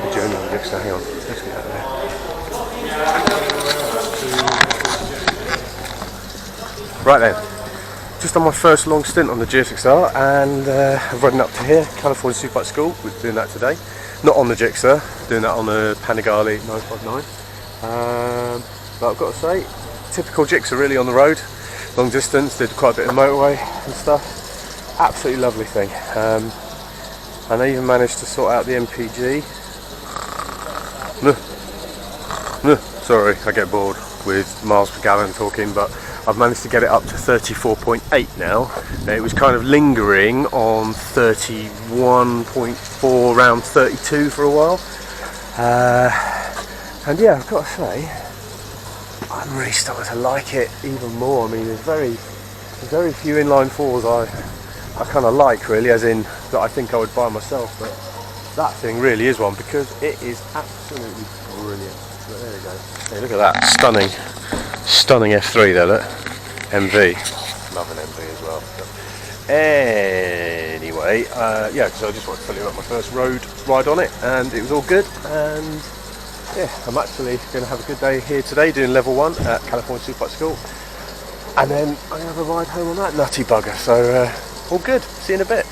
the journey on the Gixer. Hang on, let's get out of there. Right then, just on my first long stint on the GSX-R, and I've ridden up to here, California Superbike School. We're doing that today. Not on the Gixer, doing that on the Panigale 959. But I've got to say, typical Gixer really on the road, long distance, did quite a bit of motorway and stuff. Absolutely lovely thing. And I even managed to sort out the MPG. Sorry, I get bored with miles per gallon talking, but I've managed to get it up to 34.8 now. It was kind of lingering on 31.4, around 32 for a while. And yeah, I've got to say, I'm really starting to like it even more. I mean, there's very few inline fours I kind of like, really, as in that I think I would buy myself, but that thing really is one, because it is absolutely brilliant. But there you go. Hey, look at that, stunning F3 there, look. MV, love an MV as well. Anyway, yeah, because I just wanted to tell you about my first road ride on it, and it was all good. And yeah, I'm actually going to have a good day here today doing level 1 at California Superbike School, and then I'm going to have a ride home on that nutty bugger. So all good. See you in a bit.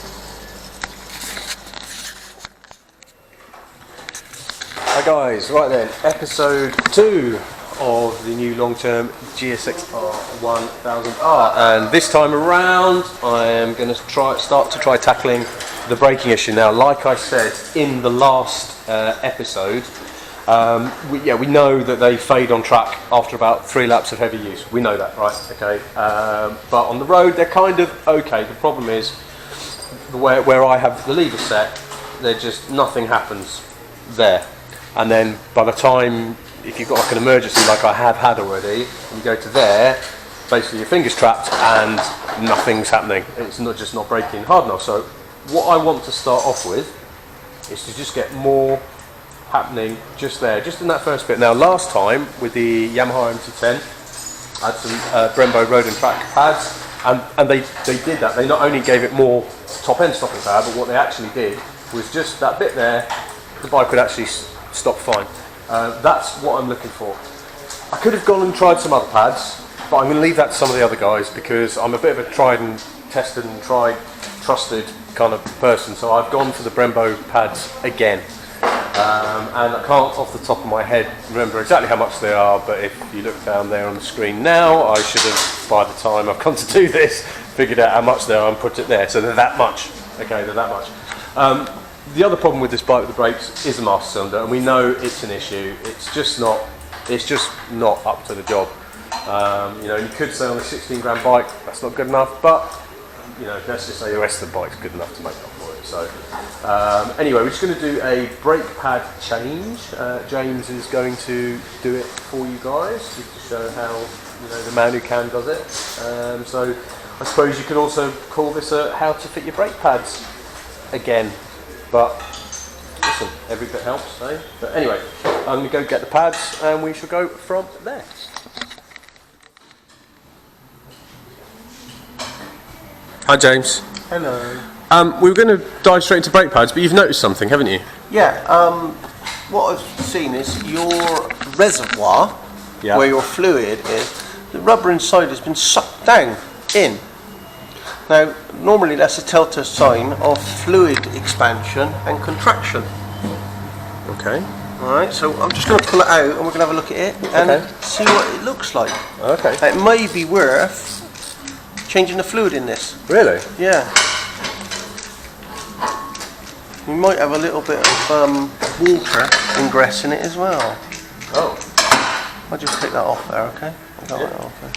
Hi guys, right then, episode 2 of the new long-term GSX-R1000R, and this time around I am going to start to try tackling the braking issue. Now, like I said in the last episode, we know that they fade on track after about 3 laps of heavy use. We know that, right? Okay. But on the road they're kind of okay. The problem is where I have the lever set, nothing happens there. And then by the time, if you've got like an emergency like I have had already, and you go to there, basically your finger's trapped and nothing's happening. It's not braking hard enough. So what I want to start off with is to just get more happening just there, just in that first bit. Now, last time with the Yamaha MT10, I had some Brembo road and track pads, and they did that. They not only gave it more top end stopping power, but what they actually did was just that bit there, the bike would actually stop fine. That's what I'm looking for. I could have gone and tried some other pads, but I'm going to leave that to some of the other guys, because I'm a bit of a tried and tested and trusted kind of person. So I've gone for the Brembo pads again. And I can't off the top of my head remember exactly how much they are, but if you look down there on the screen now, I should have, by the time I've come to do this, figured out how much they are and put it there. So they're that much. Okay, they're that much. The other problem with this bike with the brakes is the master cylinder, and we know it's an issue. It's just not up to the job. You know, you could say on a 16 grand bike that's not good enough, but you know, let's just say the rest of the bike's good enough to make up for it. So anyway, we're just going to do a brake pad change. James is going to do it for you guys, just to show how, you know, the man who can does it. So I suppose you could also call this a how to fit your brake pads again. But listen, every bit helps, eh? But anyway, I'm going to go get the pads and we shall go from there. Hi James. Hello. We were going to dive straight into brake pads, but you've noticed something, haven't you? Yeah, what I've seen is your reservoir, where your fluid is, the rubber inside has been sucked down in. Now, normally that's a telltale sign of fluid expansion and contraction. Okay. Alright, so I'm just going to pull it out and we're going to have a look at it and see what it looks like. Okay. It may be worth changing the fluid in this. Really? Yeah. We might have a little bit of water ingress in it as well. Oh. I'll just take that off there, okay? I'll get that off there.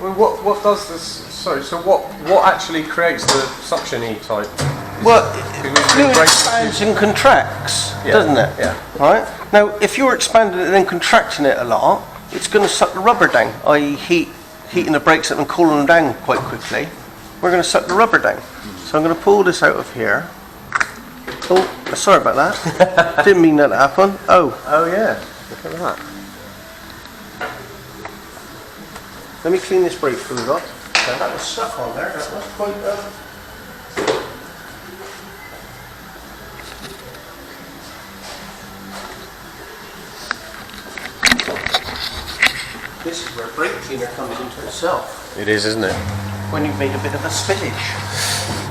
Well, what does this? Sorry. So what actually creates the suction-y type? Well, fluid expands and contracts, doesn't it? Yeah. Right. Now, if you're expanding it and then contracting it a lot, it's going to suck the rubber down. I.e., heating the brakes up and cooling them down quite quickly. We're going to suck the rubber down. So I'm going to pull this out of here. Oh, sorry about that. Didn't mean that to happen. Oh. Oh yeah. Look at that. Let me clean this brake fluid off. Okay. That was stuff on there. That was quite. This is where brake cleaner comes into itself. It is, isn't it? When you've made a bit of a spillage.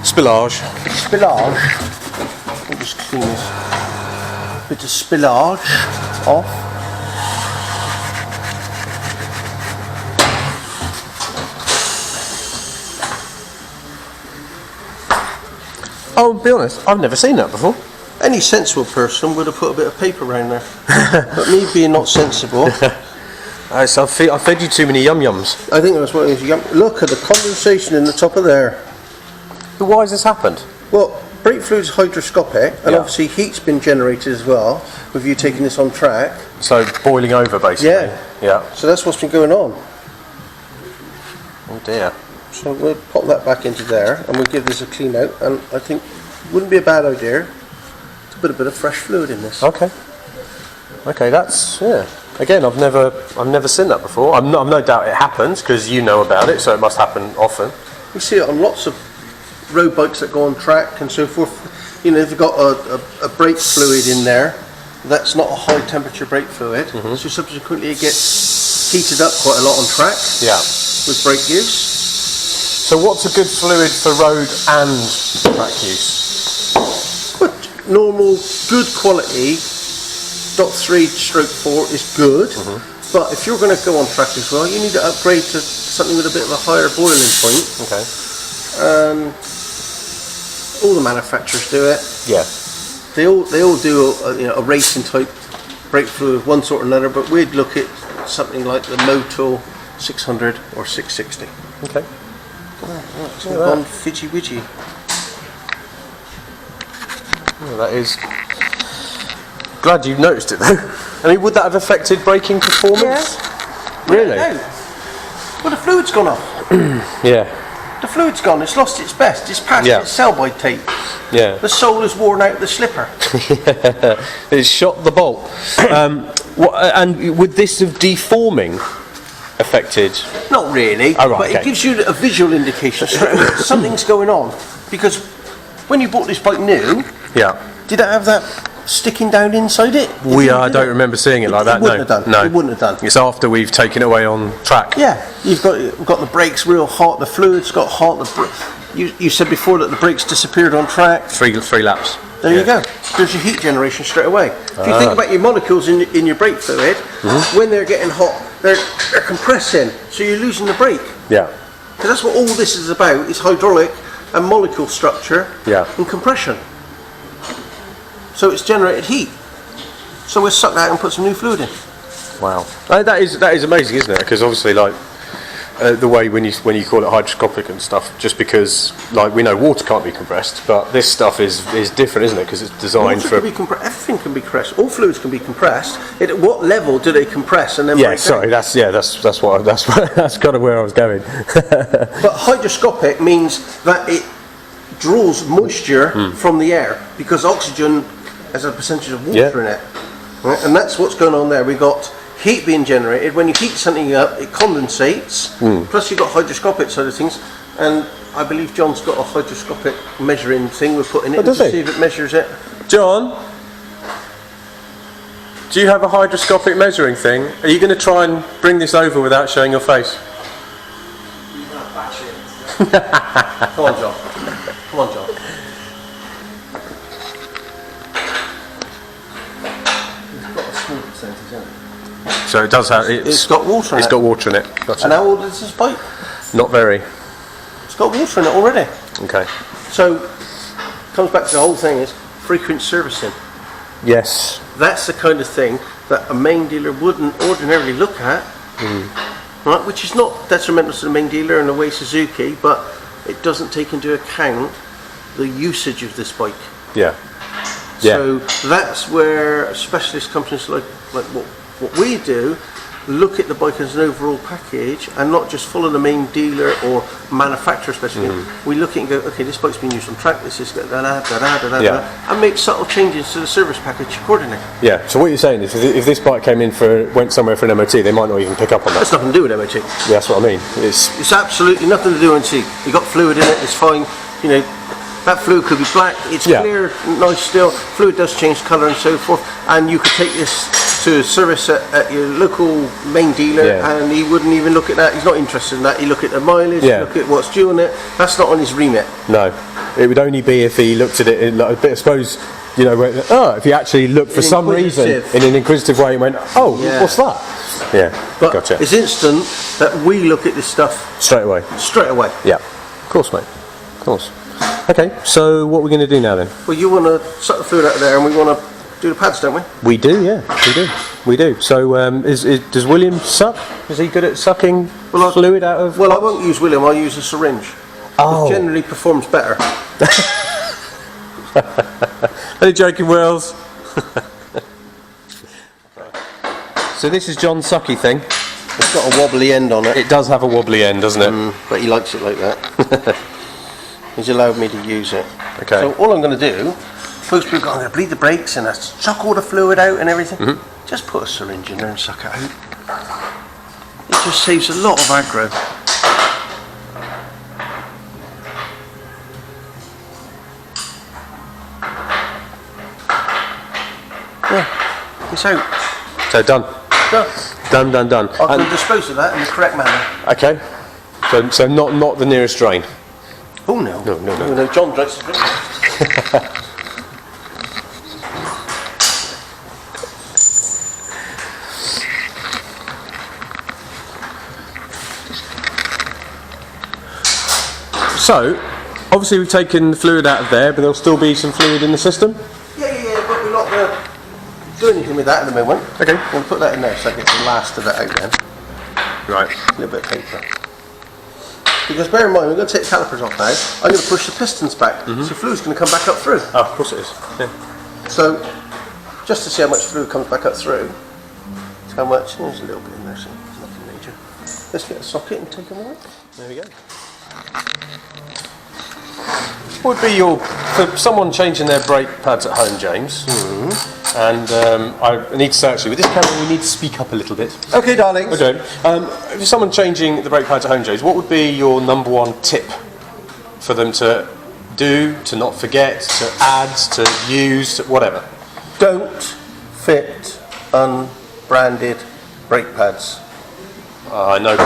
Spillage. Spillage. We'll just clean this bit of spillage off. Oh, to be honest, I've never seen that before. Any sensible person would have put a bit of paper around there. But me being not sensible, So I fed you too many yum-yums. I think that's what it is. Look at the condensation in the top of there. But why has this happened? Well, brake fluid's hydroscopic, and Yeah. obviously heat's been generated as well, with you taking this on track. So boiling over, basically. Yeah. Yeah. So that's what's been going on. Oh dear. So we'll pop that back into there, and we'll give this a clean out, and I think it wouldn't be a bad idea to put a bit of fresh fluid in this. Okay. Okay, that's Again, I've never seen that before. I'm no doubt it happens because you know about it, so it must happen often. We see it on lots of road bikes that go on track and so forth. You know, if you've got a brake fluid in there, that's not a high temperature brake fluid, so subsequently it gets heated up quite a lot on track. Yeah. With brake use. So what's a good fluid for road and track use? But normal, good quality, .3/4 is good. But if you're going to go on track as well, you need to upgrade to something with a bit of a higher boiling point. Okay. All the manufacturers do it. Yeah. They all do a racing type brake fluid of one sort or another, but we'd look at something like the Motul 600 or 660. Okay. It's all gone fidgy widgy. Well, that is. Glad you've noticed it though. I mean, would that have affected braking performance? Really? No. Well, the fluid's gone off. Yeah. The fluid's gone. It's lost its best. It's past Yeah. its sell-by tape. Yeah. The sole has worn out the slipper. It's shot the bolt. And would this have deforming affected? Not really, Oh, right, but okay. it gives you a visual indication straight away. Something's going on. Because when you bought this bike new, Yeah. did it have that sticking down inside it? I don't remember seeing it like that. It wouldn't No. have done. No. It wouldn't have done. It's after we've taken it away on track. Yeah, you've got the brakes real hot, the fluid's got hot. You said before that the brakes disappeared on track. Three laps. There you go. There's your heat generation straight away. If you think about your molecules in your brake fluid, when they're getting hot, they're compressing, so you're losing the brake. Yeah. Because that's what all this is about, is hydraulic and molecule structure Yeah. and compression. So it's generated heat. So we'll suck that out and put some new fluid in. Wow. That is amazing, isn't it? Because obviously, like the way when you call it hydroscopic and stuff, just because like we know water can't be compressed, but this stuff is different, isn't it? Because it's designed Water for. can be everything can be compressed. All fluids can be compressed. At what level do they compress and then Yeah, break sorry. down? That's kind of where I was going. But hydroscopic means that it draws moisture from the air because oxygen has a percentage of water in it, right? And that's what's going on there. We've got heat being generated. When you heat something up, it condensates. Plus, you've got hydroscopic side of things, and I believe John's got a hydroscopic measuring thing we're putting it in to does he? see if it measures it. John, do you have a hydroscopic measuring thing? Are you going to try and bring this over without showing your face? Come on, John. Come on, John. It's got a small percentage, hasn't it? So it does have. It's got water in It's it. got water in it. Gotcha. And how old is this bike? Not very. It's got water in it already. Okay. So, comes back to the whole thing is frequent servicing. Yes. That's the kind of thing that a main dealer wouldn't ordinarily look at, right? Which is not detrimental to the main dealer in a way Suzuki, but it doesn't take into account the usage of this bike. Yeah. Yeah. So that's where specialist companies like what we do look at the bike as an overall package and not just follow the main dealer or manufacturer specification. We look at it and go, okay, this bike's been used on track, this is and make subtle changes to the service package accordingly. Yeah. So what you're saying is, if this bike came in went somewhere for an MOT, they might not even pick up on that. That's nothing to do with MOT. Yeah, that's what I mean. It's absolutely nothing to do with MOT. You got fluid in it, it's fine. You know, that fluid could be black, it's clear, nice still. Fluid does change colour and so forth, and you could take this to service at your local main dealer, and he wouldn't even look at that. He's not interested in that. He look at the mileage, look at what's due on it. That's not on his remit. No, it would only be if he looked at it in like a bit. I suppose, you know, if he actually looked for some reason in an inquisitive way and went, oh, what's that? Yeah, but gotcha. It's instant that we look at this stuff straight away. Yeah, of course, mate. Of course. Okay, so what are we going to do now then? Well, you want to suck the fluid out of there, and we want to do the pads, don't we? We do, yeah, we do. So, does William suck? Is he good at sucking fluid out of? Well, I won't use William. I'll use a syringe. Oh, it generally performs better. Any joking, Wills? So this is John's sucky thing. It's got a wobbly end on it. It does have a wobbly end, doesn't it? But he likes it like that. He's allowed me to use it. Okay. So all I'm going to do, most people go, I'm going to bleed the brakes and I suck all the fluid out and everything. Just put a syringe in there and suck it out. It just saves a lot of aggro. Yeah, it's out. So done. Done. I can dispose of that in the correct manner. Okay. So not the nearest drain. Oh no. No, John drinks the drink. So, obviously we've taken the fluid out of there, but there'll still be some fluid in the system? Yeah, but we're not going to do anything with that at the moment. Okay. I'm going to put that in there so I get the last of that out then. Right. A little bit of paper. Because bear in mind, we're going to take the calipers off now. I'm going to push the pistons back, so fluid's going to come back up through. Oh, of course it is. Yeah. So, just to see how much fluid comes back up through, it's how much, there's a little bit in there, so it's nothing major. Let's get a socket and take them out. There we go. What would be for someone changing their brake pads at home, James? And I need to say actually, with this camera we need to speak up a little bit. Okay, darlings. Okay. If someone changing the brake pads at home, James, what would be your number one tip for them to do, to not forget, to add, to use, whatever? Don't fit unbranded brake pads. I know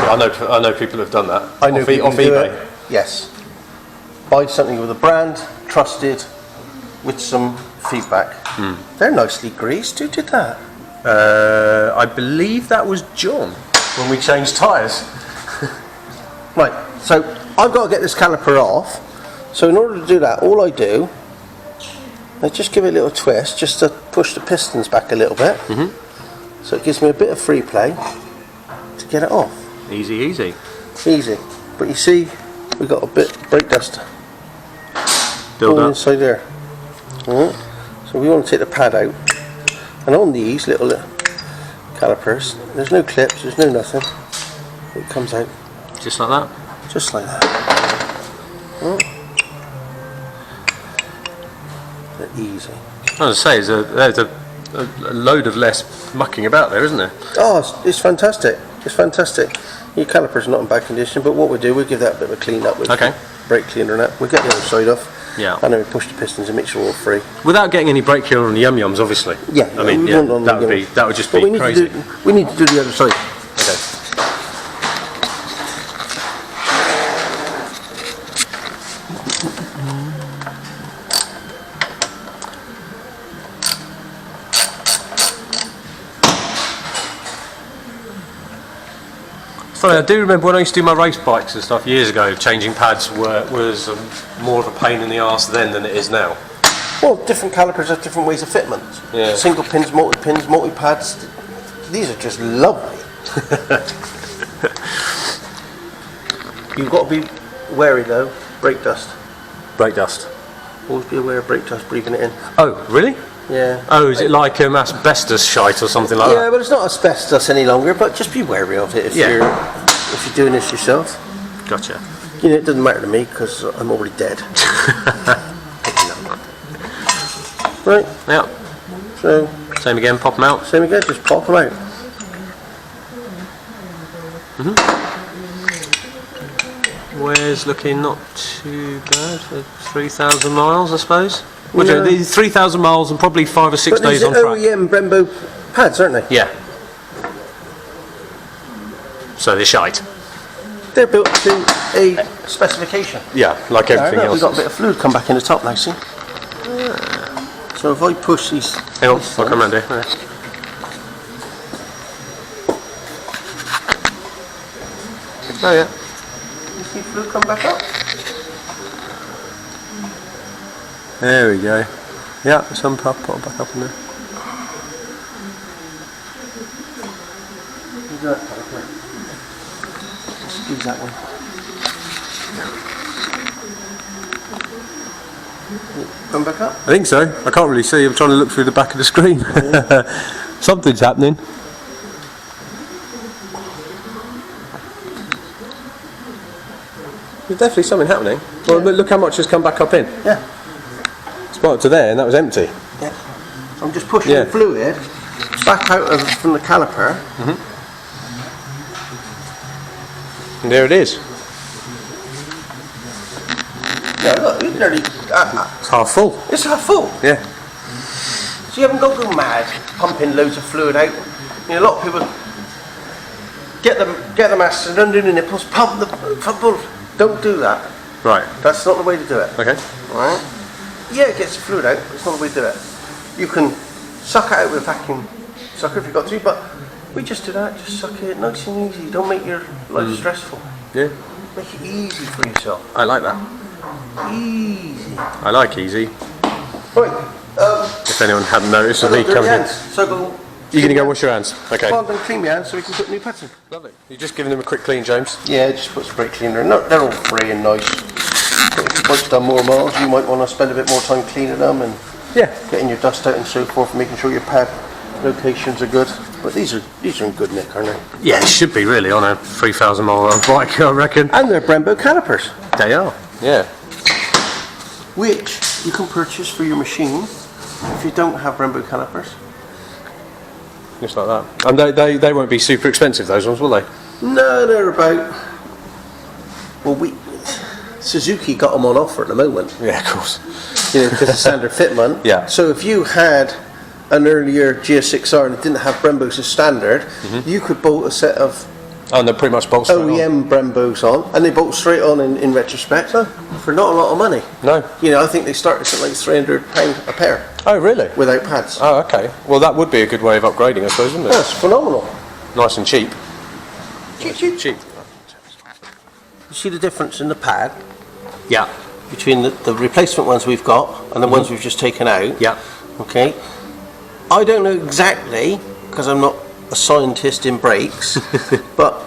people who've done that. I know off people who do eBay. it. Yes. Buy something with a brand, trusted, with some feedback. They're nicely greased. Who did that? I believe that was John when we changed tyres. Right, so I've got to get this caliper off. So in order to do that, all I do, I just give it a little twist, just to push the pistons back a little bit. So it gives me a bit of free play to get it off. Easy. Easy. But you see, we've got a bit of brake dust Build up. inside there. So we want to take the pad out, and on these little calipers, there's no clips, there's no nothing. It comes out Just like that? just like that. They're easy. As I say, there's a load of less mucking about there, isn't there? Oh, it's fantastic. It's fantastic. Your caliper's not in bad condition, but what we do, we give that a bit of a clean up with brake cleaner and that. We get the other side off. Yeah. And then we push the pistons and make sure we're all free. Without getting any brake cleaner on the yum-yums, obviously. Yeah. I mean, that would just be crazy. We need to do the other side. Okay. Funny, I do remember when I used to do my race bikes and stuff years ago, changing pads was more of a pain in the arse then than it is now. Well, different calipers have different ways of fitment. Yeah. Single pins, multi-pads. These are just lovely. You've got to be wary though, brake dust. Brake dust. Always be aware of brake dust, breathing it in. Oh, really? Yeah. Oh, is it like asbestos shite or something like that? Yeah, but it's not asbestos any longer, but just be wary of it if you're doing this yourself. Gotcha. You know, it doesn't matter to me because I'm already dead. Right. Yeah. So. Same again, pop them out. Same again, just pop them out. Wear's looking not too bad for 3,000 miles, I suppose. Well, No. these 3,000 miles and probably 5 or 6 days on track. OEM Brembo pads, aren't they? Yeah. So they're shite. They're built to a specification. Yeah, like everything else. We've got a bit of fluid come back in the top now, see? So if I push these... Hang on, I'll come round here. Yeah. Oh yeah. You see fluid come back up? There we go. Yeah, some pop back up in there. Use that one. Come back up? I think so. I can't really see. I'm trying to look through the back of the screen. Yeah. Something's happening. There's definitely something happening. Well, look how much has come back up in. Yeah. It's right up to there, and that was empty. Yeah. So I'm just pushing the fluid back out from the caliper. And there it is. Yeah, look, it's nearly... It's half full. it's half full. Yeah. So you haven't got to go mad pumping loads of fluid out. You know, a lot of people get the master, undo the nipples, pump the full. Don't do that. Right. That's not the way to do it. Okay. Right? Yeah, it gets the fluid out, but it's not the way to do it. You can suck it out with a vacuum sucker if you've got to, but we just do that, just suck it nice and easy. Don't make your life stressful. Yeah. Make it easy for yourself. I like that. Easy. I like easy. Right. If anyone hadn't noticed, I've me got dirty coming in. hands, so go. You're going to go wash your hands? Okay. Well, then clean your hands so we can put new pads in. Lovely. You're just giving them a quick clean, James? Yeah, just put some brake cleaner in. They're all free and nice. But if your bike's done more miles, you might want to spend a bit more time cleaning them and getting your dust out and so forth, making sure your pad locations are good. But these are in good nick, aren't they? Yeah, it should be really on a 3,000 mile bike, I reckon. And they're Brembo calipers, They are. Yeah. which you can purchase for your machine if you don't have Brembo calipers. Just like that. And they won't be super expensive, those ones, will they? No, they're about... Well, Suzuki got them on offer at the moment. Yeah, of course. You know, because of standard fitment. Yeah. So if you had an earlier GSX-R and it didn't have Brembos as standard, you could bolt a set of Oh, and they're pretty much bolts OEM Brembos on, and they bolt straight on in retrospect for not a lot of money. No. You know, I think they started at like £300 a pair Oh, really? without pads. Oh, okay. Well, that would be a good way of upgrading, I suppose, wouldn't it? That's phenomenal. Nice and cheap. Cheap. You see the difference in the pad Yeah. between the replacement ones we've got and the ones we've just taken out? Yeah. Okay. I don't know exactly, because I'm not a scientist in brakes, but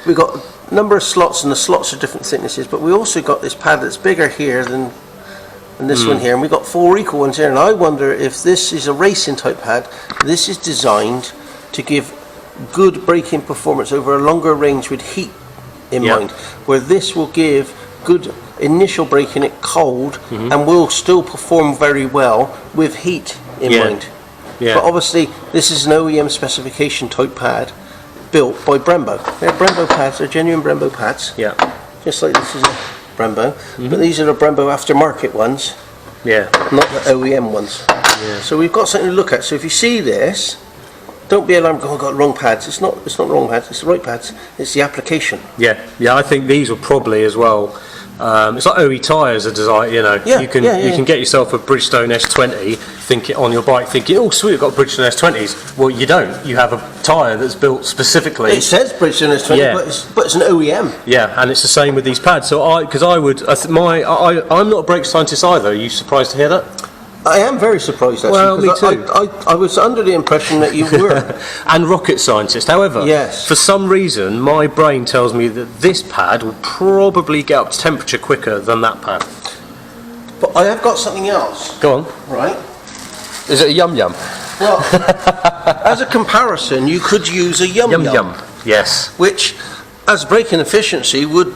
we've got a number of slots, and the slots are different thicknesses, but we also got this pad that's bigger here than this one here, and we've got 4 equal ones here, and I wonder if this is a racing type pad. This is designed to give good braking performance over a longer range with heat in mind, where this will give good initial braking at cold and will still perform very well with heat in mind. Yeah. But obviously this is an OEM specification type pad built by Brembo. They're Brembo pads, they're genuine Brembo pads. Yeah. Just like this is a Brembo. But these are the Brembo aftermarket ones, Yeah. not the OEM ones. Yeah. So we've got something to look at. So if you see this, don't be alarmed, oh, I've got wrong pads. It's not the wrong pads, it's the right pads. It's the application. Yeah. I think these will probably as well. It's like OE tyres are designed, you know. Yeah, you can get yourself a Bridgestone S20, think it on your bike, thinking, oh sweet, I've got Bridgestone S20s. Well, you don't. You have a tyre that's built specifically. It says Bridgestone S20, but it's an OEM. Yeah, and it's the same with these pads. So I'm not a brake scientist either. Are you surprised to hear that? I am very surprised actually. Well, me too. I was under the impression that you were. And rocket scientist. However, Yes. for some reason, my brain tells me that this pad will probably get up to temperature quicker than that pad. But I have got something else, Go on. right? Is it a yum yum? Well, as a comparison, you could use a yum yum, Yes. which, as braking efficiency, would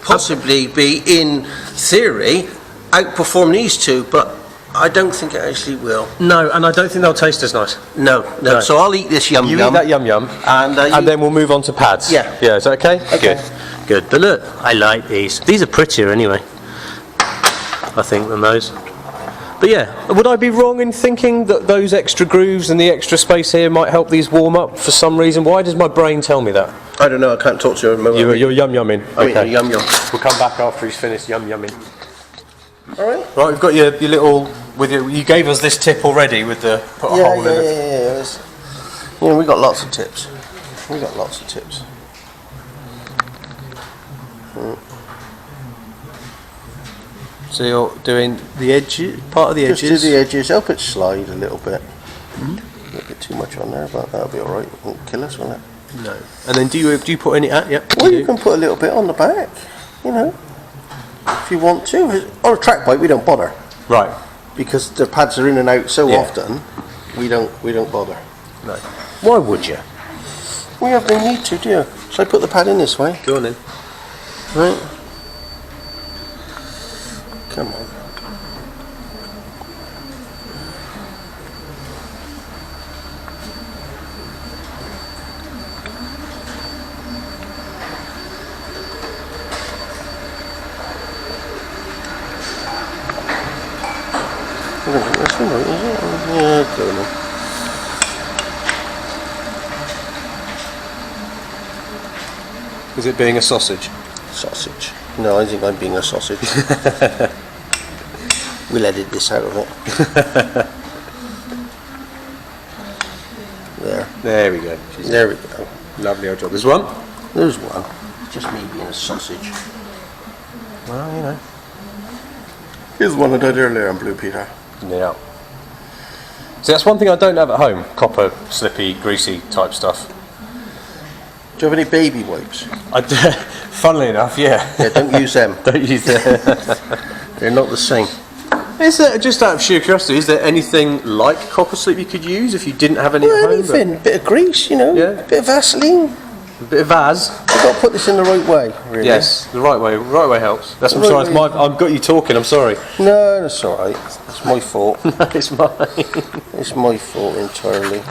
possibly be, in theory, outperform these two, but I don't think it actually will. No, and I don't think they'll taste as nice. No. So I'll eat this yum You yum. eat that yum yum, And, and then we'll move on to pads. Yeah. Yeah, is that okay? Okay. Good. But look, I like these. These are prettier anyway, I think, than those. But yeah, would I be wrong in thinking that those extra grooves and the extra space here might help these warm up for some reason? Why does my brain tell me that? I don't know, I can't talk to you. You're yum-yumming. Okay. Yum-yum. We'll come back after he's finished yum-yumming. Alright. Right, we've got your little... You gave us this tip already with the put a hole in it. Yeah, we got lots of tips. We got lots of tips. So you're doing the edge, part of the edges? Just do the edges, help it slide a little bit. A little bit too much on there, but that'll be alright. It won't kill us, will it? No. And then do you put any... Yep. Well, you can put a little bit on the back, you know, if you want to. On a track bike, we don't bother. Right. Because the pads are in and out so often, we don't bother. No. Why would you? We have no need to, do you? Shall I put the pad in this way? Go on then. Right. Come on. This one, is it? Yeah, I don't know. Is it being a sausage? Sausage. No, I think I'm being a sausage. We'll edit this out of it. There. There we go. There we go. Lovely old job. There's one? There's one. Just me being a sausage. Well, you know. Here's one I did earlier on Blue Peter. Yeah. See, that's one thing I don't have at home. Copper, slippy, greasy type stuff. Do you have any baby wipes? Funnily enough, yeah. Yeah, don't use them. Don't use them. They're not the same. Is there, just out of sheer curiosity, is there anything like copper slip you could use if you didn't have any at home? Anything. A bit of grease, you know. Yeah. A bit of Vaseline. A bit of Vaz. You've got to put this in the right way, really. Yes, the right way. Right way helps. That's The I'm sorry. right It's I've got you talking. I'm sorry. No, that's all right. It's my fault. It's mine. It's my fault entirely.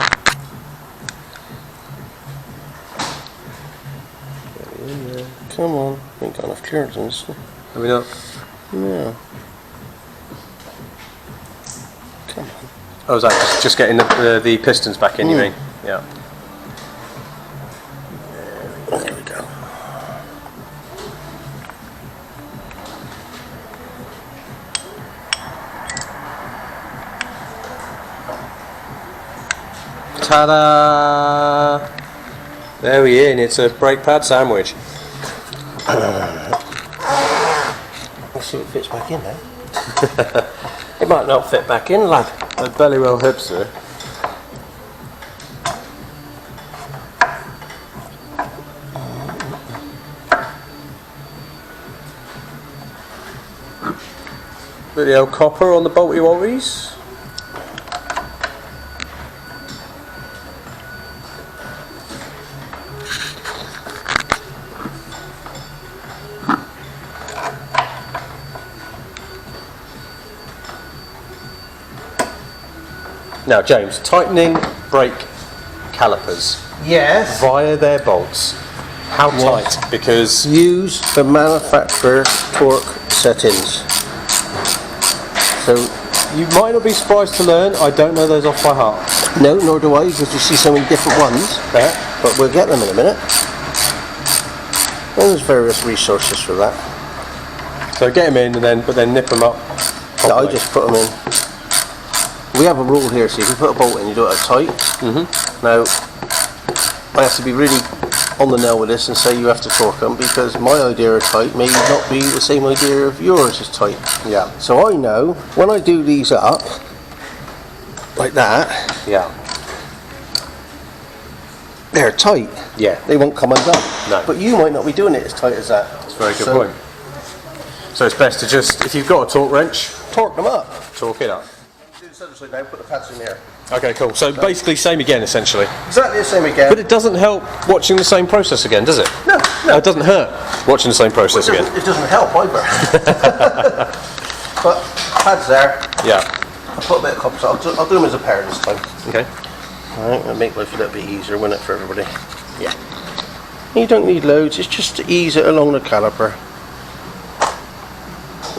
Come on. Ain't got enough clearance on this one. Have we not? No. Come on. Oh, is that just getting the pistons back in? You mean? Yeah. There we go. Ta-da! There we are, and it's a brake pad sandwich. Let's see if it fits back in there. It might not fit back in, lad. A belly well hipster. Bit of the old copper on the bolty wolties. Now, James, tightening brake calipers Yes. via their bolts. How tight? Because Use the manufacturer torque settings. So, you might not be surprised to learn, I don't know those off by heart. no, nor do I, because you see so many different ones. Yeah. But we'll get them in a minute. There's various resources for that. So get them in, and but then nip them up. No, I properly. just put them in. We have a rule here, so if you put a bolt in, you do it tight. Now, I have to be really on the nail with this and say you have to torque them, because my idea of tight may not be the same idea of yours is tight. Yeah. So I know when I do these up, like that, Yeah. they're tight. Yeah. They won't come undone. No. But you might not be doing it as tight as that. That's a very good point. So it's best to just, if you've got a torque wrench, Torque them up. torque it up. Do this other side now, put the pads in here. Okay, cool. So basically same again, essentially. Exactly the same again. But it doesn't help watching the same process again, does it? No, It doesn't hurt watching the same process again. It doesn't help either. But pads there. Yeah. I'll put a bit of copper. So I'll do them as a pair this time. Okay. Alright, it'll make life a little bit easier, won't it, for everybody? Yeah. You don't need loads, it's just to ease it along the caliper.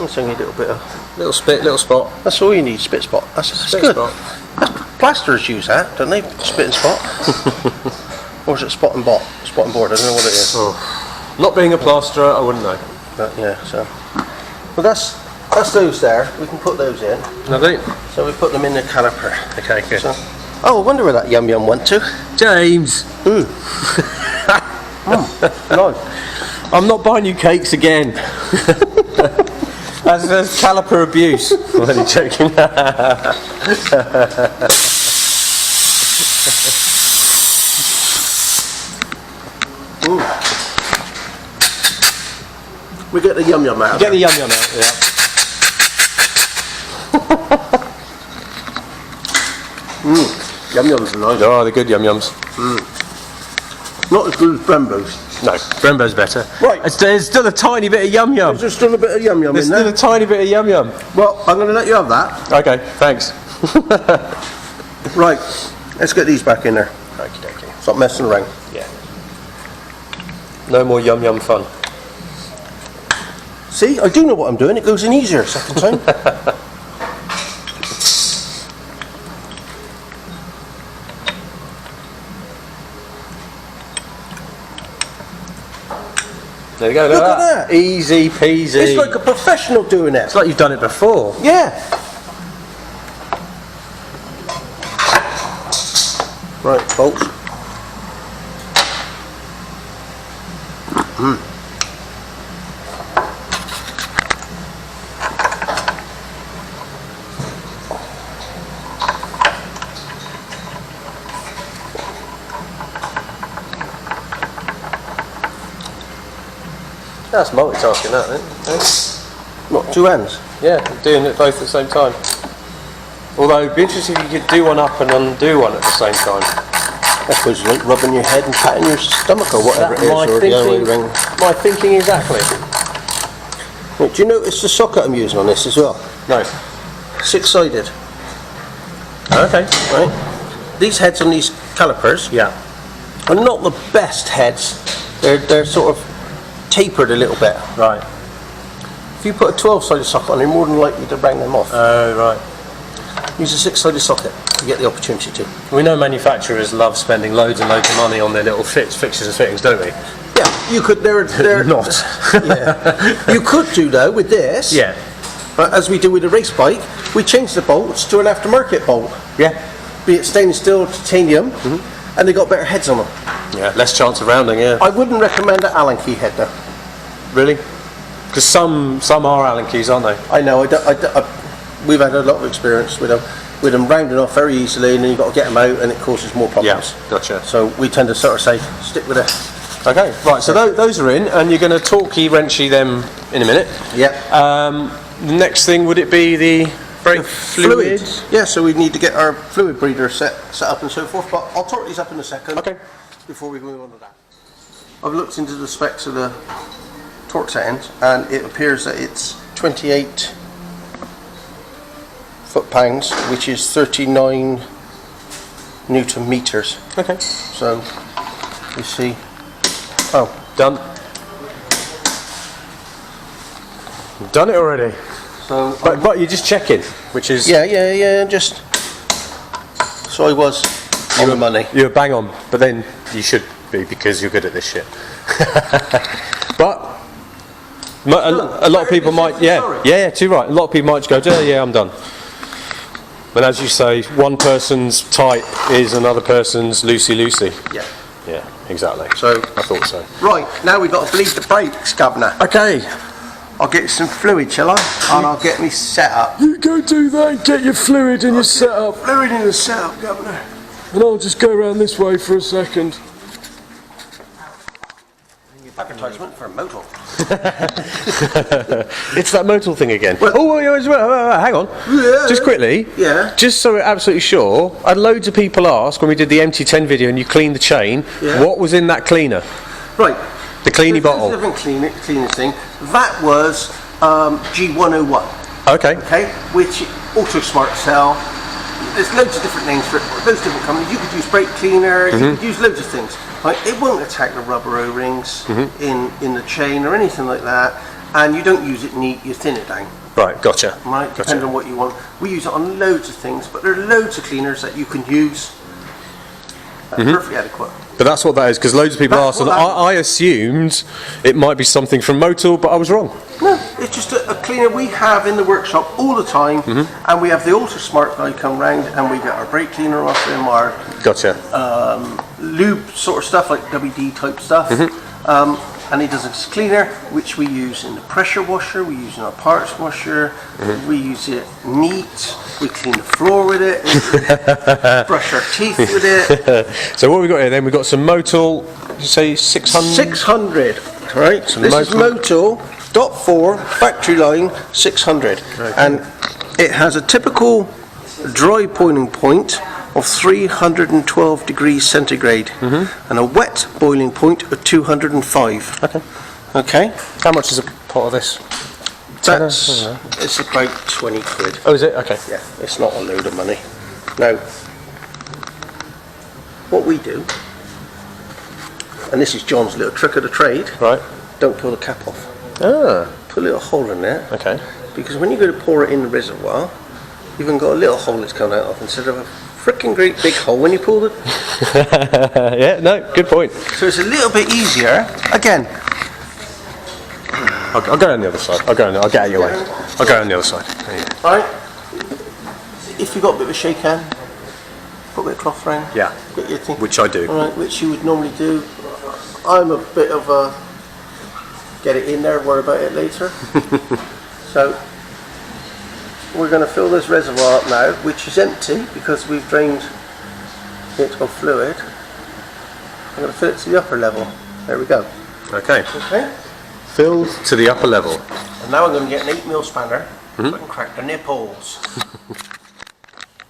It's only a little bit of... Little spit, little spot. That's all you need, spit spot. That's Spit good. spot. Plasterers use that, don't they? Spit and spot. Or is it spot and bot? Spot and board, I don't know what it is. Oh. Not being a plasterer, I wouldn't know. But yeah, so... Well, that's those there. We can put those in. Lovely. So we put them in the caliper. Okay, good. So, oh, I wonder where that yum yum went to. James! No. I'm not buying you cakes again. That's caliper abuse. I'm only joking. We get the yum yum out. Get the yum yum out, yeah. Yum yums are nice. Oh, they're good yum yums. Not as good as Brembo's. No, Brembo's better. Right. There's still a tiny bit of yum yum. There's still a bit of yum yum There's in still there. a tiny bit of yum yum. Well, I'm going to let you have that. Okay, thanks. Right, let's get these back in there. Okie dokie. Stop messing around. Yeah. No more yum yum fun. See, I do know what I'm doing. It goes in easier second time. There you go, Look at that. Easy peasy. It's like a professional doing it. It's like you've done it before. Yeah. Right, bolts. That's multitasking, that, isn't it? What, two hands? Yeah, doing it both at the same time. Although, it'd be interesting if you could do one up and undo one at the same time. I suppose you like rubbing your head and patting your stomach or whatever it is, or the other way around. My thinking exactly. Right, do you notice the socket I'm using on this as well? No. Six-sided, Okay. right? These heads on these calipers Yeah. are not the best heads. They're sort of tapered a little bit. Right. If you put a 12-sided socket on, you're more than likely to bang them off. Oh, right. Use a six-sided socket to get the opportunity to. We know manufacturers love spending loads and loads of money on their little fixtures and fittings, don't we? Yeah, you could. They're Not. Yeah, you could do though with this. Yeah. As we do with a race bike, we change the bolts to an aftermarket bolt, Yeah. be it stainless steel, titanium, and they got better heads on them. Yeah, less chance of rounding, yeah. I wouldn't recommend an Allen key head though. Really? Because some are Allen keys, aren't they? I know. We've had a lot of experience with them rounding off very easily, and then you've got to get them out, and it causes more problems. Yeah, gotcha. So we tend to sort of say, stick with it. Okay, right, so those are in, and you're going to torquey wrenchy them in a minute. Yeah. The next thing, would it be the brake fluid? Yeah, so we need to get our fluid breather set up and so forth, but I'll torque these up in a second. Okay. Before we move on to that. I've looked into the specs of the torque settings, and it appears that it's 28 foot-pounds, which is 39 newton meters. Okay. So you see, oh, Done. You've done it already. so But you're just checking, which is... yeah, just so I was on the money. You're bang on, but then you should be because you're good at this shit. But a lot of people might, yeah, too right. A lot of people might just go, yeah, I'm done. But as you say, one person's type is another person's loosey. Yeah. Yeah, exactly. So I thought so. right now we've got to bleed the brakes, governor. Okay. I'll get some fluid, shall I? And I'll get me set up. You go do that and get your fluid and your setup, Fluid in the setup, governor. and I'll just go around this way for a second. Advertisement for a motor. It's that Motul thing again. Hang on. Yeah. Just quickly. Yeah. Just so we're absolutely sure, I had loads of people ask when we did the MT10 video and you cleaned the chain, Yeah. what was in that cleaner? Right. The cleany There's bottle. a different cleaner thing. That was G101. Okay. Okay, which Auto Smart Cell. There's loads of different names for it. Those different companies. You could use brake cleaner. You could use loads of things. Like, it won't attack the rubber O-rings in the chain or anything like that. and you don't use it neat, you thin it down. Right, gotcha. Right, depending on what you want. We use it on loads of things, but there are loads of cleaners that you can use. Perfectly adequate. But that's what that is, because loads of people asked, and I assumed it might be something from Motul, but I was wrong. No, it's just a cleaner we have in the workshop all the time, and we have the Ultra Smart guy come round, and we get our brake cleaner off him, our Gotcha. lube sort of stuff, like WD type stuff. And he does a cleaner, which we use in the pressure washer, we use in our parts washer, we use it neat, we clean the floor with it, brush our teeth with it. So what have we got here then? We've got some Motul, you say 600? 600, right? So this is Motul .4 factory line 600, and it has a typical dry boiling point of 312 degrees centigrade and a wet boiling point of 205. Okay. How much is a pot of this? It's about 20 quid. Oh, is it? Okay. Yeah, it's not a load of money. Now, what we do, and this is John's little trick of the trade, Right. don't pull the cap off. Ah, Put a little hole in there, okay. because when you go to pour it in the reservoir, you've even got a little hole it's coming out of instead of a freaking great big hole when you pull it. Yeah, no, good point. So it's a little bit easier. Again, I'll go on the other side. I'll get out of your way. I'll go on the other side. There you go. right? If you've got a bit of a shake hand, put a bit of cloth around. Yeah, Get your thing. which I do. All right, which you would normally do. I'm a bit of a get it in there, worry about it later. So we're going to fill this reservoir up now, which is empty because we've drained it of fluid. I'm going to fill it to the upper level. There we go. Okay. Okay. Filled to the upper level. And now I'm going to get an 8mm spanner so I can crack the nipples.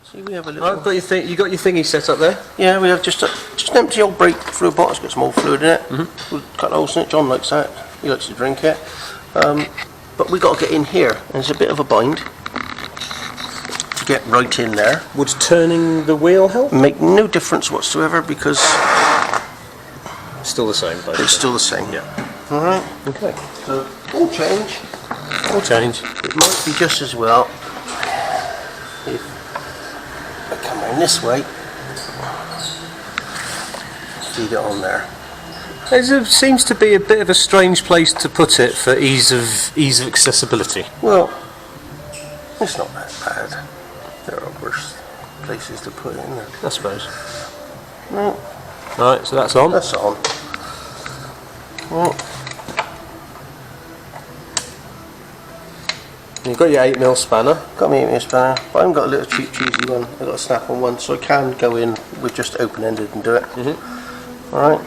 See, we have a little. You got your thingy set up there? Yeah, we have just an empty old brake fluid bottle. It's got some old fluid in it. We'll cut holes in it. John likes that. He likes to drink it. But we got to get in here. And it's a bit of a bind to get right in there. Would turning the wheel help? Make no difference whatsoever because Still the same, basically. it's still the same. Yeah. All right. Okay. So all change. All change. It might be just as well if I come around this way. Feed it on there. There seems to be a bit of a strange place to put it for ease of accessibility. Well, it's not that bad. There are worse places to put it in there. I suppose. No, Right, so that's on. that's on. Well, You've got your 8mm spanner. got me 8mm spanner, but I haven't got a little cheap cheesy one. I've got a snap-on one, so I can go in with just open-ended and do it. All right.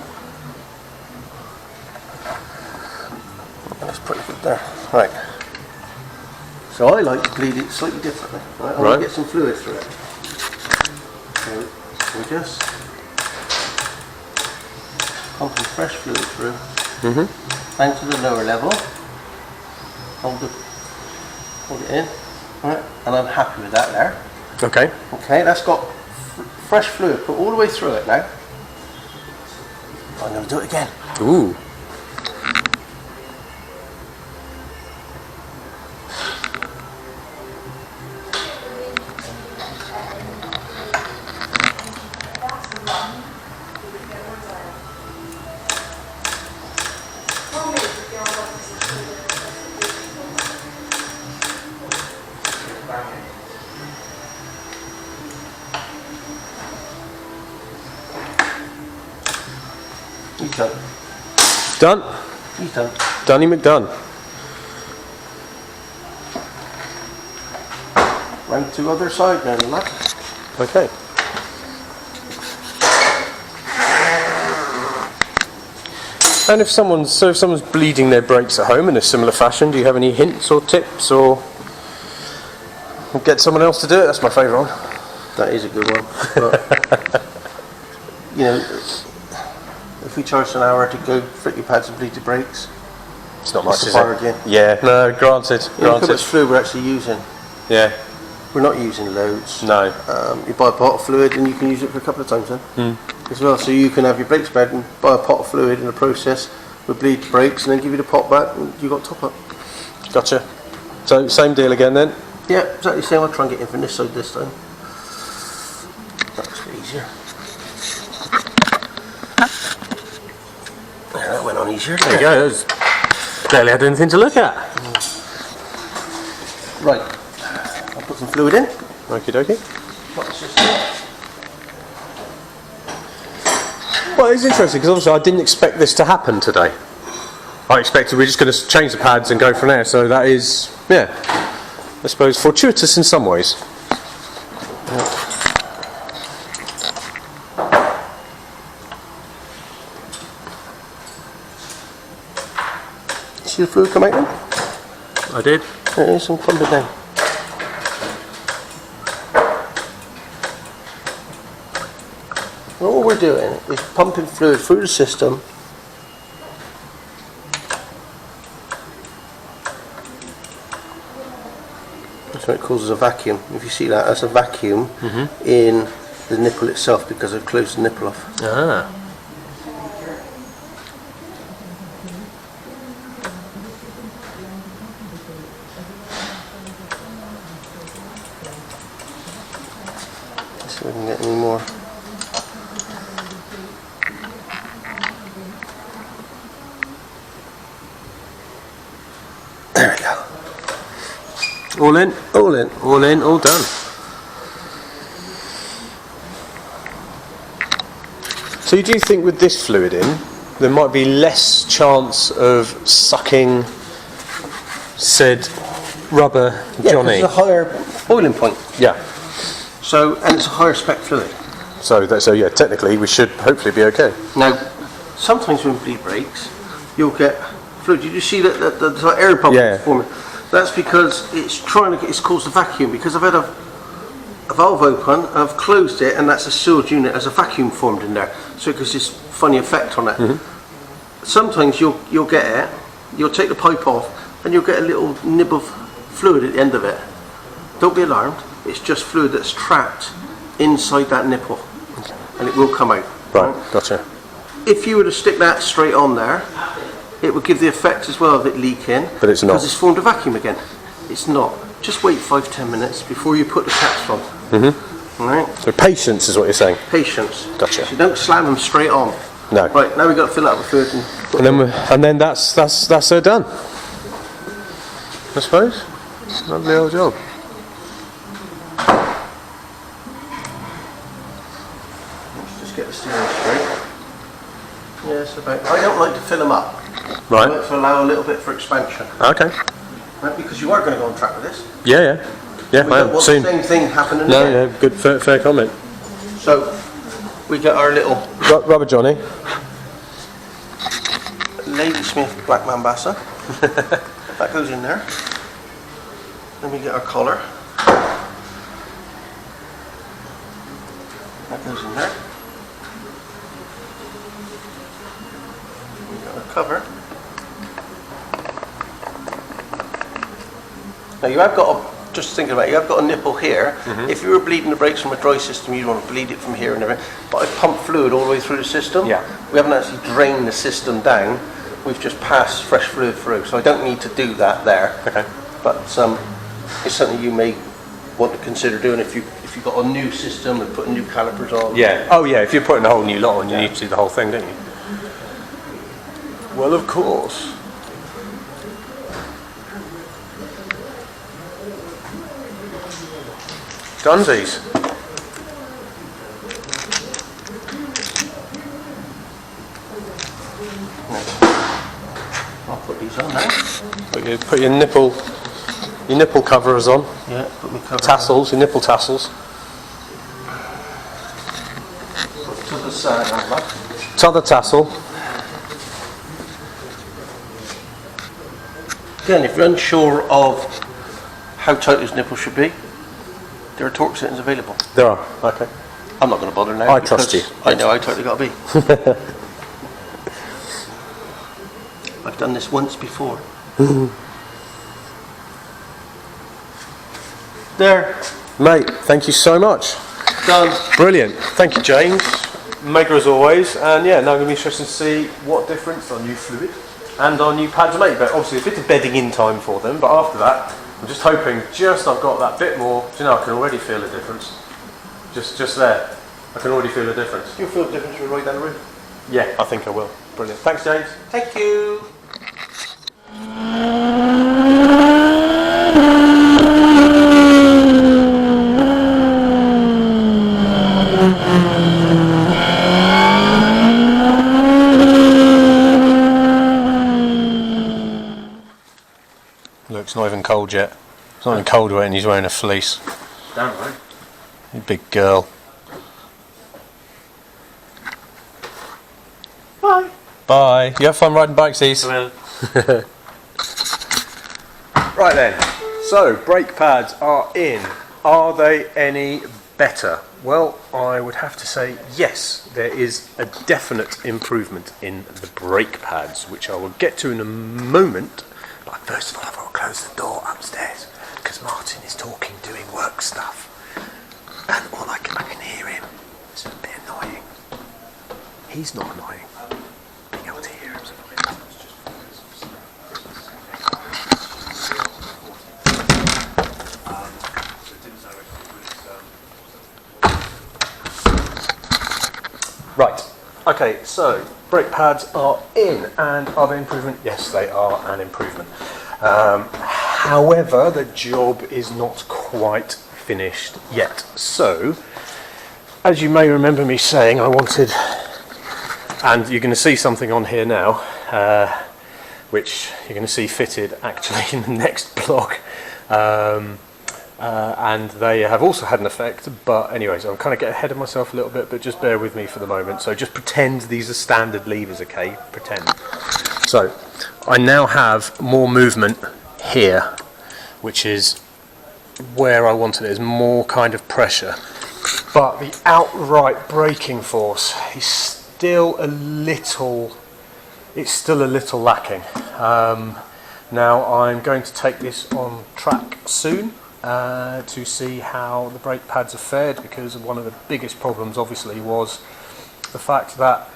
Let's put it there. Right. So I like to bleed it slightly differently. Right. I want to get some fluid through it. So we just pump some fresh fluid through, down to the lower level. Hold it in. Right. And I'm happy with that there. Okay. Okay, that's got fresh fluid put all the way through it now. I'm going to do it again. Ooh. He's done. Done. He's done. Dunny McDone. Round to the other side now, lad. Okay. And if someone's bleeding their brakes at home in a similar fashion, do you have any hints or tips, or get someone else to do it? That's my favourite one. That is a good one. But, you know, if we charge an hour to go fit your pads and bleed your brakes, It's not much, it's is a it? bargain. Yeah. No, granted. You know, look how Granted. much fluid we're actually using. Yeah. We're not using loads. No. You buy a pot of fluid and you can use it for a couple of times then. As well, so you can have your brakes bed and buy a pot of fluid in the process, we'll bleed your brakes and then give you the pot back and you got top up. Gotcha. So same deal again then? Yeah, exactly the same. I'll try and get in from this side this time. That's easier. There, that went on easier. There you go. Barely had anything to look at. Right. I'll put some fluid in. Okie dokie. Watch this now. Well, it's interesting because obviously I didn't expect this to happen today. I expected we're just going to change the pads and go from there. So that is, yeah, I suppose fortuitous in some ways. See the fluid come out then? I did. There it is, and pump it down. All we're doing is pumping fluid through the system. That's what it causes a vacuum. If you see that, that's a vacuum in the nipple itself because I've closed the nipple off. Ah. Let's see if we can get any more. There we go. All in? All in. All in, all done. So do you think with this fluid in, there might be less chance of sucking said rubber Johnny? Yeah, it's a higher boiling point. Yeah. So, and it's a higher spec fluid. So yeah, technically we should hopefully be okay. Now, sometimes when bleed breaks, you'll get fluid. Did you see that the air bubble Yeah. forming? That's because it's it's caused a vacuum. Because I've had a valve open, I've closed it, and that's a sealed unit. There's a vacuum formed in there, so it gives this funny effect on it. Sometimes you'll get it. You'll take the pipe off, and you'll get a little nib of fluid at the end of it. Don't be alarmed. It's just fluid that's trapped inside that nipple, and it will come out. Right, gotcha. If you were to stick that straight on there, it would give the effect as well of it leaking. But it's not. Because it's formed a vacuum again. It's not. Just wait 5-10 minutes before you put the caps on. Alright? So patience is what you're saying? Patience. Gotcha. So you don't slam them straight on. No. Right, now we've got to fill it up with fluid. And then that's her done. I suppose. Lovely old job. Let's just get the steering straight. Yes, about. I don't like to fill them up. Right. I like to allow a little bit for expansion. Okay. Right, because you are going to go on track with this. Yeah. Yeah, We I don't am. want Soon. the same thing happening No, again. yeah, good, fair comment. So, we get our little Rubber Johnny. Ladysmith Black Mambasa. That goes in there. Then we get our collar. That goes in there. We got our cover. Now you have got a, just thinking about it, you have got a nipple here. If you were bleeding the brakes from a dry system, you'd want to bleed it from here and everything. But I pump fluid all the way through the system. Yeah. We haven't actually drained the system down. We've just passed fresh fluid through. So I don't need to do that there. Okay. But it's something you may want to consider doing if you've got a new system and putting new calipers on. Yeah. Oh yeah, if you're putting a whole new lot on, you need to do the whole thing, don't you? Well, of course. Dunsies. I'll put these on now. Put your nipple coverers on. Yeah, put my cover Tassels, your nipple tassels. to the side on that. T'other tassel. Again, if you're unsure of how tight this nipple should be, there are torque settings available. There are. Okay. I'm not going to bother now. I trust because you. I know how tight they got to be. I've done this once before. There. Mate, thank you so much. Done. Brilliant. Thank you, James. Mega as always. And yeah, now I'm going to be interested to see what difference our new fluid and our new pads are made. But obviously a bit of bedding in time for them, but after that I'm just hoping I've got that bit more. Do you know, I can already feel a difference. Just there, I can already feel a difference. You'll feel the difference when you ride down the roof? Yeah, I think I will. Brilliant. Thanks, James. Thank you. Look, it's not even cold yet. It's not even cold yet and he's wearing a fleece. Damn right. You big girl. Bye. Bye. You have fun riding bikes, these. Well. Right then, so brake pads are in. Are they any better? Well, I would have to say yes, there is a definite improvement in the brake pads, which I will get to in a moment. But first of all, I've got to close the door upstairs because Martin is talking, doing work stuff. And I can hear him. It's a bit annoying. He's not annoying. Being able to hear him's annoying. Right, okay, so brake pads are in, and are they improvement? Yes, they are an improvement. However, the job is not quite finished yet. So, as you may remember me saying, I wanted, and you're going to see something on here now, which you're going to see fitted actually in the next blog. And they have also had an effect, but anyways, I'll kind of get ahead of myself a little bit, but just bear with me for the moment. So just pretend these are standard levers, okay? Pretend. So I now have more movement here, which is where I wanted it. There's more kind of pressure, but the outright braking force is still a little, lacking. Now I'm going to take this on track soon. To see how the brake pads are fared, because one of the biggest problems obviously was the fact that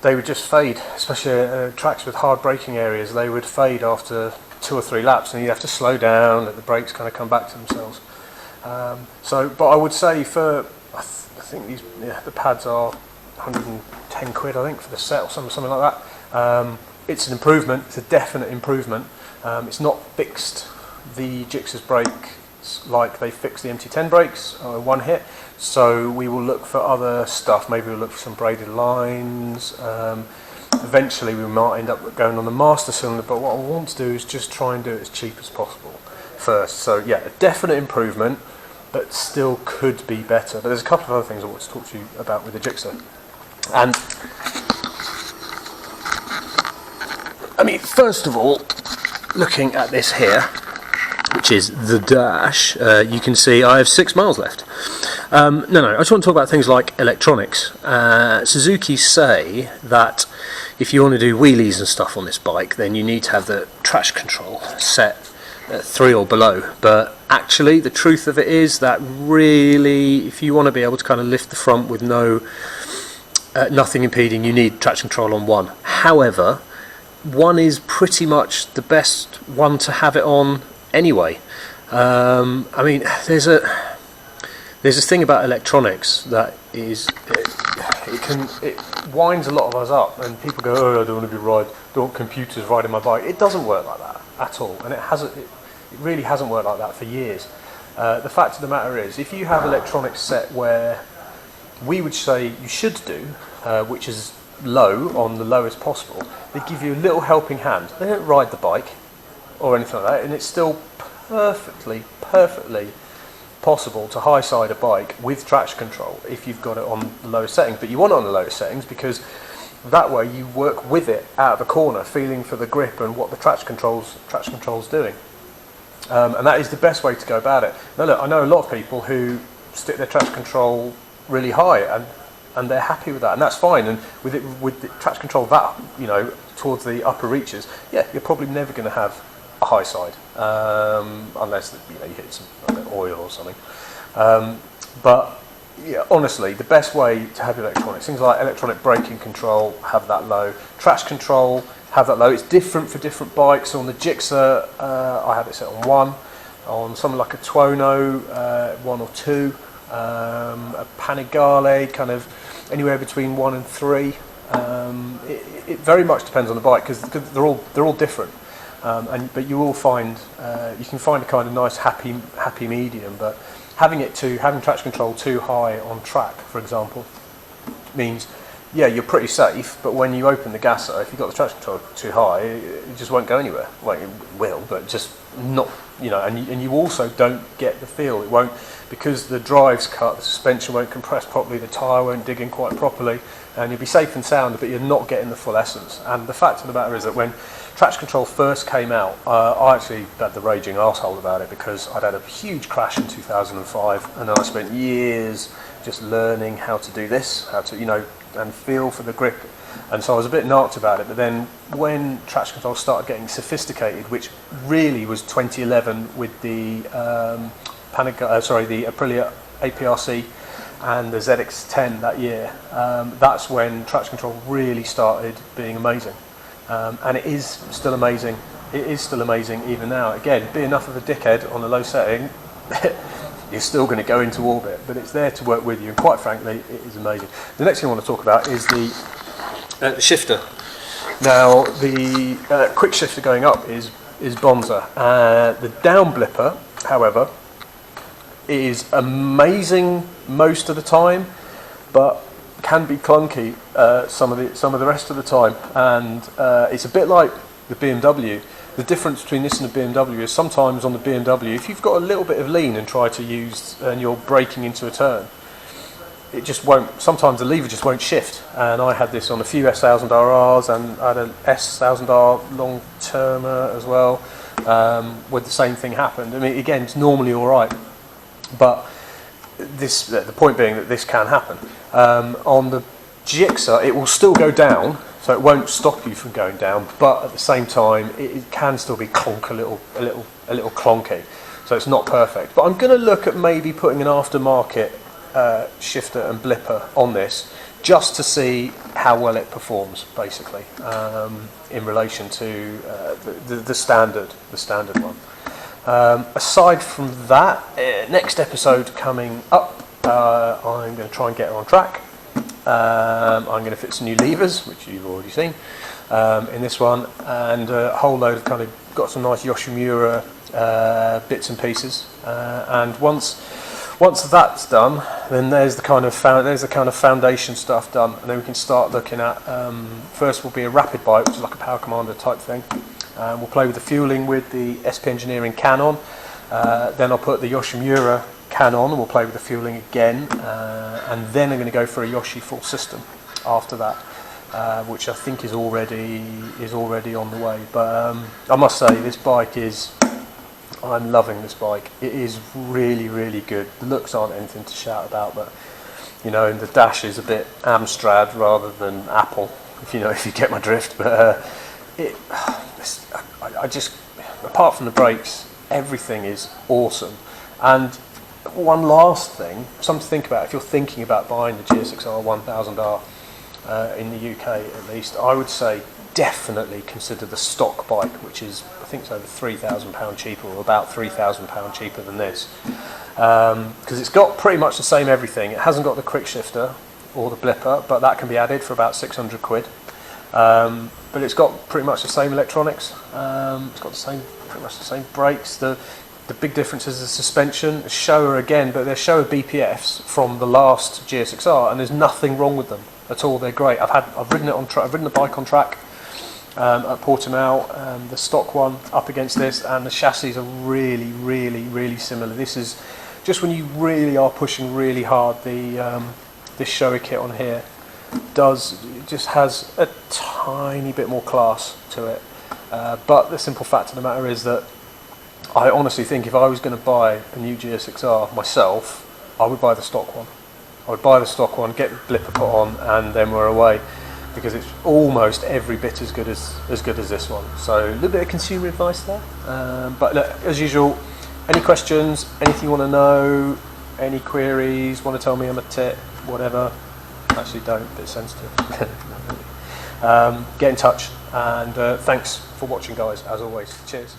they would just fade, especially tracks with hard braking areas. They would fade after 2 or 3 laps and you have to slow down, let the brakes kind of come back to themselves. But I would say I think the pads are 110 quid I think for the set or something like that. It's an improvement, it's a definite improvement. It's not fixed the Gixer's brake like they fixed the MT10 brakes one hit, so we will look for other stuff. Maybe we'll look for some braided lines. Eventually we might end up going on the master cylinder, but what I want to do is just try and do it as cheap as possible first. So yeah, a definite improvement, but still could be better. But there's a couple of other things I want to talk to you about with the Gixer. And I mean, first of all, looking at this here, which is the dash, you can see I have 6 miles left. I just want to talk about things like electronics. Suzuki say that if you want to do wheelies and stuff on this bike, then you need to have the traction control set at 3 or below. But actually, the truth of it is that really, if you want to be able to kind of lift the front with nothing impeding, you need traction control on 1. However, 1 is pretty much the best one to have it on anyway. I mean, there's this thing about electronics that is it winds a lot of us up, and people go, oh, I don't want to don't want computers riding my bike. It doesn't work like that at all, and it really hasn't worked like that for years. The fact of the matter is, if you have electronics set where we would say you should do, which is low on the lowest possible, they give you a little helping hand. They don't ride the bike or anything like that, and it's still perfectly possible to high side a bike with traction control if you've got it on the lowest settings. But you want it on the lowest settings because that way you work with it out of the corner, feeling for the grip and what the traction control's doing. And that is the best way to go about it. Now look, I know a lot of people who stick their traction control really high and they're happy with that, and that's fine. And with the traction control that, towards the upper reaches, yeah, you're probably never going to have a high side, unless you hit some oil or something. But yeah, honestly, the best way to have electronics, things like electronic braking control, have that low. Traction control, have that low. It's different for different bikes. On the Gixer, I have it set on 1. On something like a Tuono, 1 or 2. A Panigale, kind of anywhere between 1 and 3. It very much depends on the bike because they're all different. But you will find you can find a kind of nice happy medium. But having traction control too high on track, for example, means you're pretty safe. But when you open the gasser, if you've got the traction control too high, it just won't go anywhere. Well, it will, but just not. And you also don't get the feel. It won't, because the drive's cut, the suspension won't compress properly, the tyre won't dig in quite properly, and you'll be safe and sound, but you're not getting the full essence. And the fact of the matter is that when traction control first came out, I actually had the raging arsehole about it because I'd had a huge crash in 2005, and then I spent years just learning how to do this, how to, and feel for the grip. And so I was a bit narked about it, but then when traction control started getting sophisticated, which really was 2011 with the the Aprilia APRC and the ZX-10 that year, that's when traction control really started being amazing. And it is still amazing. It is still amazing even now. Again, be enough of a dickhead on a low setting, you're still going to go into orbit, but it's there to work with you, and quite frankly, it is amazing. The next thing I want to talk about is the shifter. Now, the quick shifter going up is Bonza. The down blipper, however, is amazing most of the time, but can be clunky some of the rest of the time. And it's a bit like the BMW. The difference between this and the BMW is sometimes on the BMW, if you've got a little bit of lean and try to use, and you're braking into a turn, it just won't. Sometimes the lever just won't shift. And I had this on a few S1000Rs, and I had an S1000R long termer as well, where the same thing happened. I mean, again, it's normally all right, but the point being that this can happen. On the Gixer, it will still go down, so it won't stop you from going down, but at the same time, it can still be a little clonky. So it's not perfect. But I'm going to look at maybe putting an aftermarket shifter and blipper on this, just to see how well it performs, basically, in relation to the standard one. Aside from that, next episode coming up, I'm going to try and get her on track. I'm going to fit some new levers, which you've already seen, in this one, and a whole load of got some nice Yoshimura bits and pieces. And once that's done, then there's the kind of foundation stuff done, and then we can start looking at. First will be a rapid bike, which is like a Power Commander type thing. We'll play with the fueling with the SP Engineering Canon. Then I'll put the Yoshimura Canon, and we'll play with the fueling again. And then I'm going to go for a Yoshi full system after that, which I think is already on the way. But I must say, this bike I'm loving this bike. It is really, really good. The looks aren't anything to shout about, but and the dash is a bit Amstrad rather than Apple, if you get my drift. But I just, apart from the brakes, everything is awesome. And one last thing, something to think about if you're thinking about buying the GSX-R1000R in the UK at least, I would say definitely consider the stock bike, which is, I think it's over £3,000 cheaper, or about £3,000 cheaper than this, because it's got pretty much the same everything. It hasn't got the quick shifter or the blipper, but that can be added for about 600 quid. But it's got pretty much the same electronics. It's got pretty much the same brakes. The big difference is the suspension. The Showa again, but they're Showa BPFs from the last GSX-R, and there's nothing wrong with them at all. They're great. I've ridden it on track. I've ridden the bike on track at Portimao, the stock one up against this, and the chassis are really, really, really similar. This is just when you really are pushing really hard. This Showa kit on here just has a tiny bit more class to it. But the simple fact of the matter is that I honestly think if I was going to buy a new GSX-R myself, I would buy the stock one. I would buy the stock one, get the blipper put on, and then we're away, because it's almost every bit as good as this one. So a little bit of consumer advice there. But look, as usual, any questions, anything you want to know, any queries, want to tell me I'm a tit, whatever. Actually don't, a bit sensitive. Get in touch, and thanks for watching, guys, as always. Cheers.